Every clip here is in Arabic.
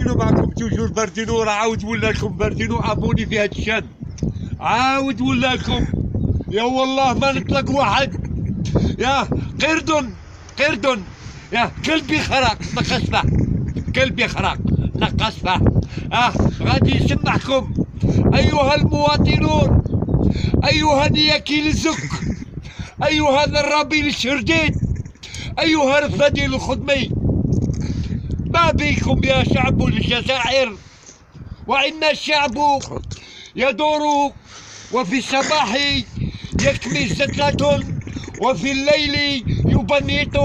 باردينو معكم توجور باردينو، راه عاود ولا لكم باردينو ابوني في هاد الشان، عاود ولا لكم. يا والله ما نطلق واحد، يا قردن يا كلب يخرق نقص به، كلب يخرق نقص به. غادي نسمعكم ايها المواطنون، ايها نياكيل الزك، ايها الرابين الشرديد، ايها الرفادين الخدمي، ما بيكم يا شعب الجزائر؟ وإن الشعب يدور وفي الصباح يكمي زتلة وفي الليل يبنيت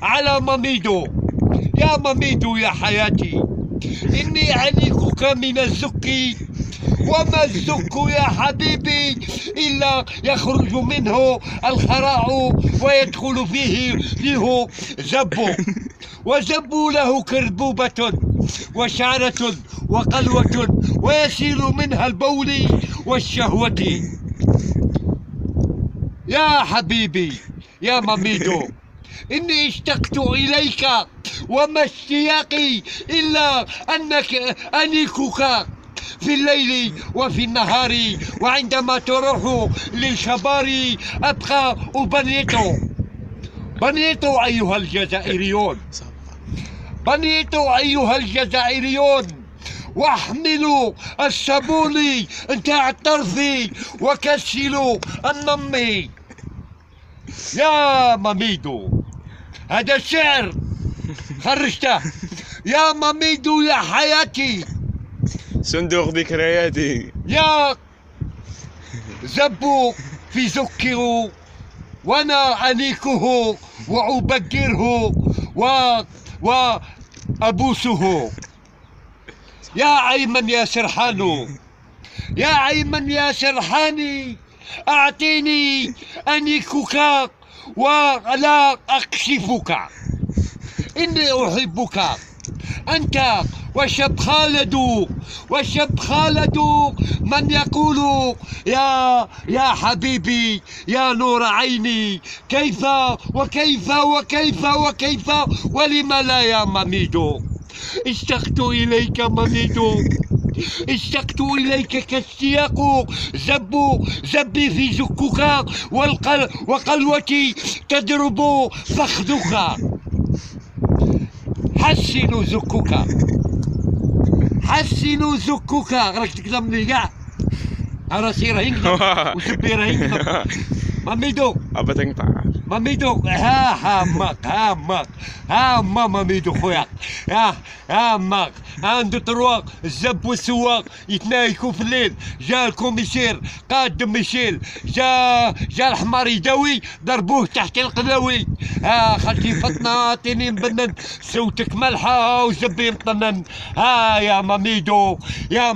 على مميدو. يا مميدو يا حياتي، إني أعيكك من الزك، وما الزك يا حبيبي إلا يخرج منه الخراع ويدخل فيه زب، وزب له كربوبة وشعرة وقلوة ويسيل منها البول والشهوة. يا حبيبي يا مميدو، إني اشتقت إليك وما اشتياقي إلا أنك أنيكك في الليل وفي النهار، وعندما تروح للشبار أبقى بنيت أيها الجزائريون، بنيت أيها الجزائريون، واحملوا الصابون نتاع الطرف وكسلوا النمي. يا مميدو هذا الشعر خرجته. يا مميدو يا حياتي، صندوق ذكرياتي، يا زبو في زكه وانا انيكه وابكره وابوسه. يا ايمن يا سرحان، يا ايمن يا سرحاني، اعطيني انيكك ولا اكشفك، اني احبك انت وشب خالد من يقول يا حبيبي يا نور عيني، كيف وكيف وكيف وكيف ولم لا يا مميدو. اشتقت إليك مميدو، اشتقت إليك كاشتياق زبي في زكك وقلوتي تضرب فخذك. حسنوا زكك راك تكلمني كاع، راسي راه ينقلب وسبي راه ينقلب. مميدو أبا تنقطع مميدو، هامك مميدو خويا، هامك عنده طرواق الزب والسواق يتنايكوا في الليل. جا الكوميسير قادم ميشيل، جا الحمار يداوي ضربوه تحت القلاوي. خالتي فاطمه عطيني نبنن، صوتك ملحه وزبي مطنن. يا مميدو يا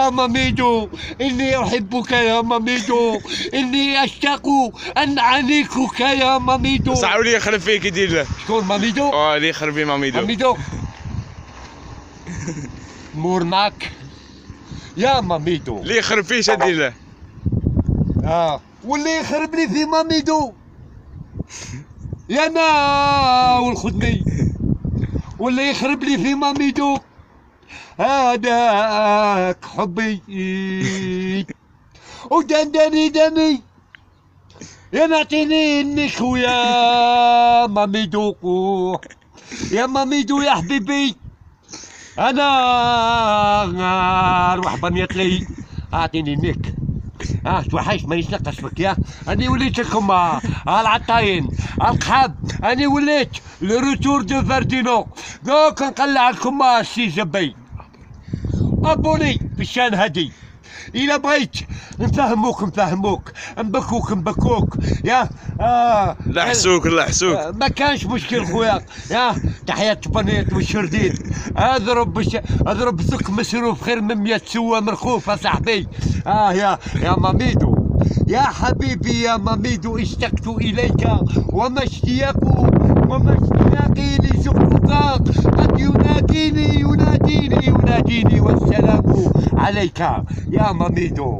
مميدو اني احبك يا مميدو، اني اشتاق ان اعنيكك يا مميدو. صعب لي يخرب فيك يدير له. شكون مميدو؟ اللي يخرب فيه مميدو. مور معك يا مميدو، اللي يخرب فيه شدي له. واللي يخرب لي في مميدو يا انا والخدمي، واللي يخرب لي في مميدو هذاك حبي ودندني يا نعطيني انك ويا مميدو، يا مميدو يا حبيبي. انا روح بنيت لي اعطيني نيك. توحشت مانيش نقص بك. يا اني وليت لكم العطاين القحاب، اني وليت لو روتور دو فاردينو. دوك نقلع لكم السي زبي. ابوني في الشان هادي، إلا بغيت نفهموك نبكوك يا لحسوك ما كانش مشكل خويا. يا تحية بنيت والشرديد، اضرب ثك مسروف خير من 100 سوا مرخوف صاحبي. يا مميدو يا حبيبي يا مميدو، اشتقت إليك وما اشتياقي لزكك قد يناديني والسلام عليك يا مميدو.